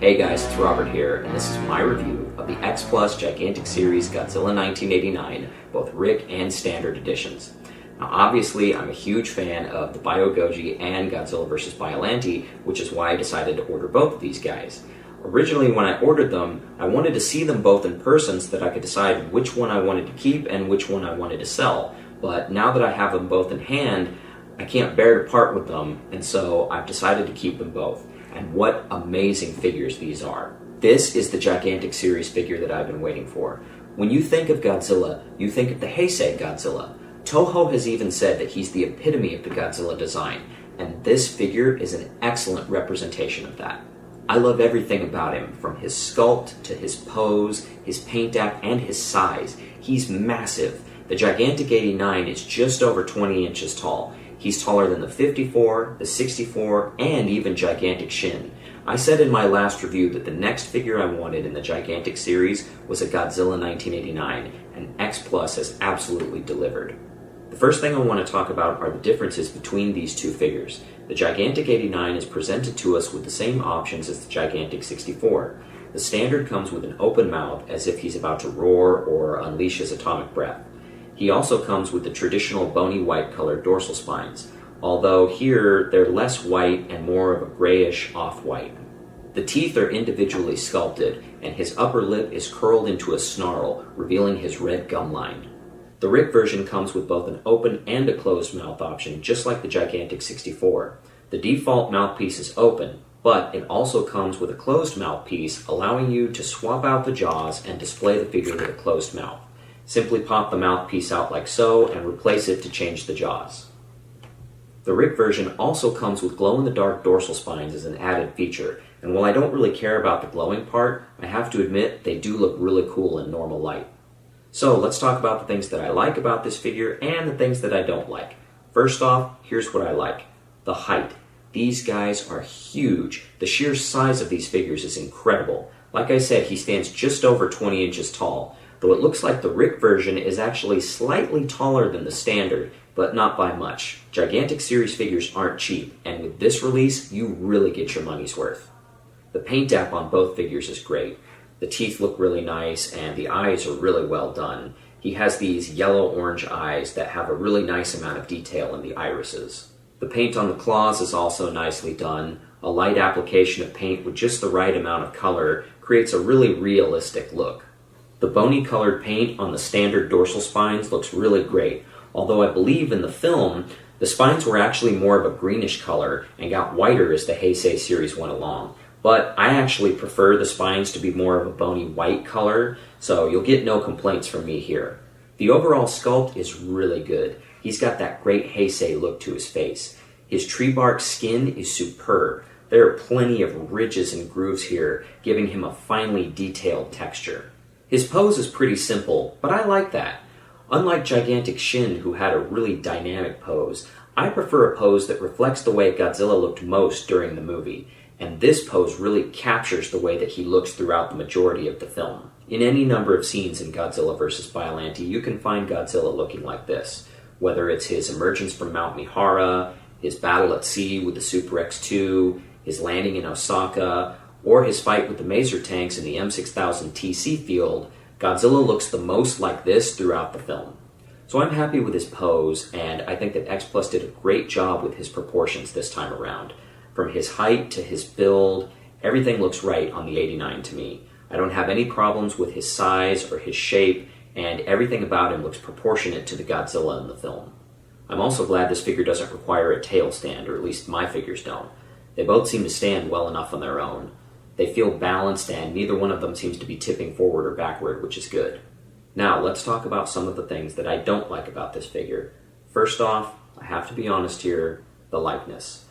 Hey guys, it's Robert here, and this is my review of the X-PLUS Gigantic Series Godzilla 1989, both Rick and Standard editions. Now obviously, I'm a huge fan of the Biogoji and Godzilla vs. Biollante, which is why I decided to order both of these guys. Originally, when I ordered them, I wanted to see them both in person so that I could decide which one I wanted to keep and which one I wanted to sell. But now that I have them both in hand, I can't bear to part with them, and so I've decided to keep them both. And what amazing figures these are. This is the Gigantic Series figure that I've been waiting for. When you think of Godzilla, you think of the Heisei Godzilla. Toho has even said that he's the epitome of the Godzilla design, and this figure is an excellent representation of that. I love everything about him, from his sculpt to his pose, his paint app, and his size. He's massive. The Gigantic 89 is just over 20 inches tall. He's taller than the 54, the 64, and even Gigantic Shin. I said in my last review that the next figure I wanted in the Gigantic series was a Godzilla 1989, and X-PLUS has absolutely delivered. The first thing I want to talk about are the differences between these two figures. The Gigantic 89 is presented to us with the same options as the Gigantic 64. The Standard comes with an open mouth as if he's about to roar or unleash his atomic breath. He also comes with the traditional bony white colored dorsal spines, although here they're less white and more of a grayish off-white. The teeth are individually sculpted, and his upper lip is curled into a snarl, revealing his red gum line. The Rick version comes with both an open and a closed mouth option, just like the Gigantic 64. The default mouthpiece is open, but it also comes with a closed mouthpiece, allowing you to swap out the jaws and display the figure with a closed mouth. Simply pop the mouthpiece out like so and replace it to change the jaws. The Rick version also comes with glow-in-the-dark dorsal spines as an added feature, and while I don't really care about the glowing part, I have to admit they do look really cool in normal light. So let's talk about the things that I like about this figure and the things that I don't like. First off, here's what I like. The height. These guys are huge. The sheer size of these figures is incredible. Like I said, he stands just over 20 inches tall. Though it looks like the Rick version is actually slightly taller than the Standard, but not by much. Gigantic Series figures aren't cheap, and with this release, you really get your money's worth. The paint app on both figures is great. The teeth look really nice, and the eyes are really well done. He has these yellow-orange eyes that have a really nice amount of detail in the irises. The paint on the claws is also nicely done. A light application of paint with just the right amount of color creates a really realistic look. The bony colored paint on the Standard dorsal spines looks really great, although I believe in the film, the spines were actually more of a greenish color and got whiter as the Heisei series went along. But I actually prefer the spines to be more of a bony white color, so you'll get no complaints from me here. The overall sculpt is really good. He's got that great Heisei look to his face. His tree bark skin is superb. There are plenty of ridges and grooves here, giving him a finely detailed texture. His pose is pretty simple, but I like that. Unlike Gigantic Shin, who had a really dynamic pose, I prefer a pose that reflects the way Godzilla looked most during the movie, and this pose really captures the way that he looks throughout the majority of the film. In any number of scenes in Godzilla vs. Biollante, you can find Godzilla looking like this, whether it's his emergence from Mount Mihara, his battle at sea with the Super X-2, his landing in Osaka, or his fight with the Maser tanks in the M6000 TC field. Godzilla looks the most like this throughout the film. So I'm happy with his pose, and I think that X-PLUS did a great job with his proportions this time around. From his height to his build, everything looks right on the 89 to me. I don't have any problems with his size or his shape, and everything about him looks proportionate to the Godzilla in the film. I'm also glad this figure doesn't require a tail stand, or at least my figures don't. They both seem to stand well enough on their own. They feel balanced, and neither one of them seems to be tipping forward or backward, which is good. Now, let's talk about some of the things that I don't like about this figure. First off, I have to be honest here, the likeness.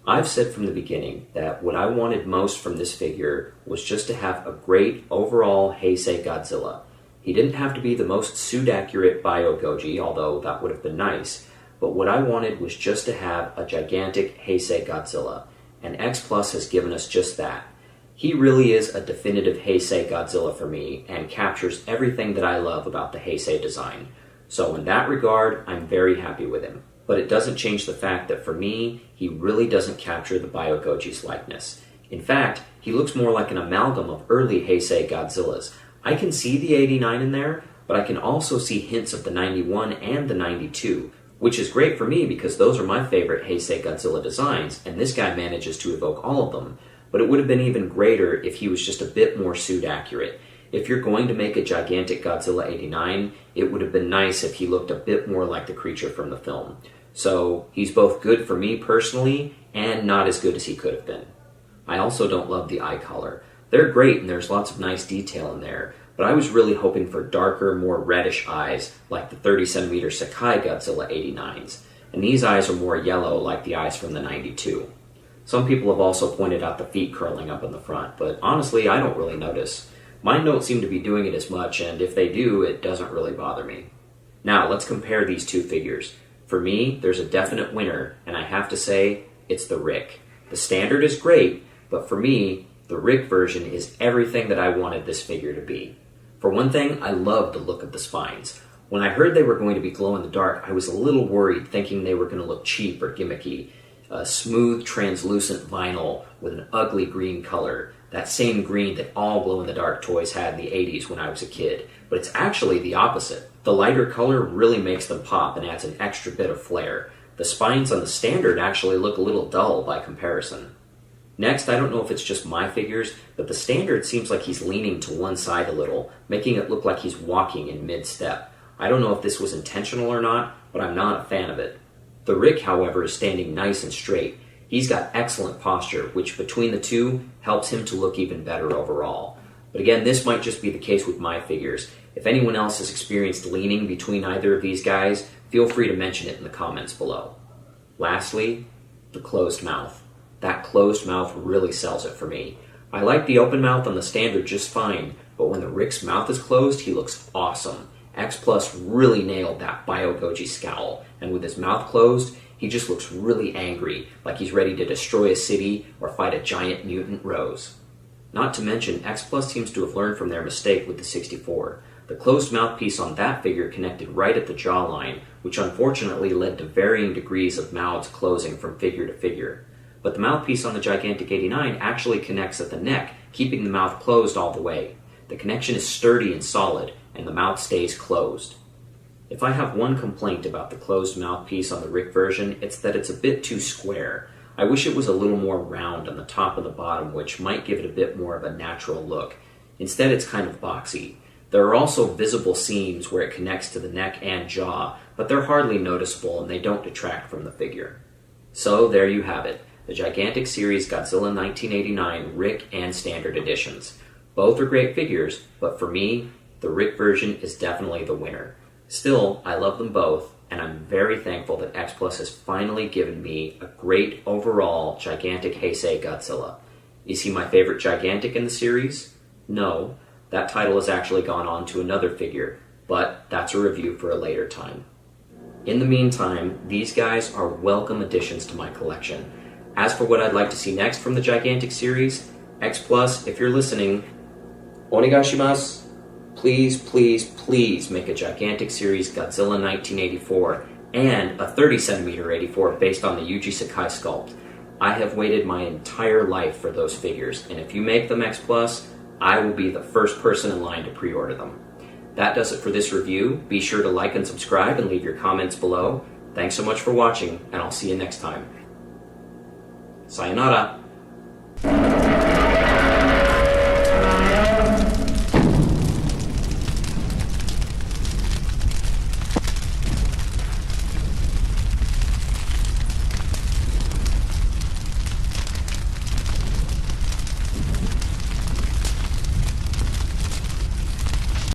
I've said from the beginning that what I wanted most from this figure was just to have a great overall Heisei Godzilla. He didn't have to be the most suit-accurate Biogoji, although that would have been nice, but what I wanted was just to have a gigantic Heisei Godzilla, and X-PLUS has given us just that. He really is a definitive Heisei Godzilla for me, and captures everything that I love about the Heisei design. So in that regard, I'm very happy with him. But it doesn't change the fact that for me, he really doesn't capture the Biogoji's likeness. In fact, he looks more like an amalgam of early Heisei Godzillas. I can see the 89 in there, but I can also see hints of the 91 and the 92, which is great for me because those are my favorite Heisei Godzilla designs, and this guy manages to evoke all of them. But it would have been even greater if he was just a bit more suit accurate. If you're going to make a gigantic Godzilla 89, it would have been nice if he looked a bit more like the creature from the film. So he's both good for me personally, and not as good as he could have been. I also don't love the eye color. They're great and there's lots of nice detail in there, but I was really hoping for darker, more reddish eyes like the 30cm Sakai Godzilla 89s, and these eyes are more yellow like the eyes from the 92. Some people have also pointed out the feet curling up in the front, but honestly I don't really notice. Mine don't seem to be doing it as much, and if they do, it doesn't really bother me. Now let's compare these two figures. For me, there's a definite winner, and I have to say, it's the Rick. The standard is great, but for me, the Rick version is everything that I wanted this figure to be. For one thing, I love the look of the spines. When I heard they were going to be glow in the dark, I was a little worried, thinking they were going to look cheap or gimmicky. A smooth, translucent vinyl with an ugly green color. That same green that all glow-in-the-dark toys had in the 80s when I was a kid. But it's actually the opposite. The lighter color really makes them pop and adds an extra bit of flair. The spines on the standard actually look a little dull by comparison. Next, I don't know if it's just my figures, but the standard seems like he's leaning to one side a little, making it look like he's walking in mid-step. I don't know if this was intentional or not, but I'm not a fan of it. The Rick, however, is standing nice and straight. He's got excellent posture, which between the two helps him to look even better overall. But again, this might just be the case with my figures. If anyone else has experienced leaning between either of these guys, feel free to mention it in the comments below. Lastly, the closed mouth. That closed mouth really sells it for me. I like the open mouth on the standard just fine, but when the Rick's mouth is closed, he looks awesome. X-Plus really nailed that Bio-Goji scowl, and with his mouth closed, he just looks really angry, like he's ready to destroy a city or fight a giant mutant rose. Not to mention, X-Plus seems to have learned from their mistake with the 64. The closed mouthpiece on that figure connected right at the jawline, which unfortunately led to varying degrees of mouths closing from figure to figure. But the mouthpiece on the gigantic 89 actually connects at the neck, keeping the mouth closed all the way. The connection is sturdy and solid, and the mouth stays closed. If I have one complaint about the closed mouthpiece on the Rick version, it's that it's a bit too square. I wish it was a little more round on the top and the bottom, which might give it a bit more of a natural look. Instead, it's kind of boxy. There are also visible seams where it connects to the neck and jaw, but they're hardly noticeable and they don't detract from the figure. So there you have it, the Gigantic Series Godzilla 1989 Rick and Standard Editions. Both are great figures, but for me, the Rick version is definitely the winner. Still, I love them both, and I'm very thankful that X-Plus has finally given me a great overall gigantic Heisei Godzilla. Is he my favorite gigantic in the series? No, that title has actually gone on to another figure, but that's a review for a later time. In the meantime, these guys are welcome additions to my collection. As for what I'd like to see next from the Gigantic series, X-Plus, if you're listening, onegaishimasu. Please, please, please make a Gigantic Series Godzilla 1984 and a 30cm 84 based on the Yuji Sakai sculpt. I have waited my entire life for those figures, and if you make them X-Plus, I will be the first person in line to pre-order them. That does it for this review. Be sure to like and subscribe and leave your comments below. Thanks so much for watching, and I'll see you next time. Sayonara!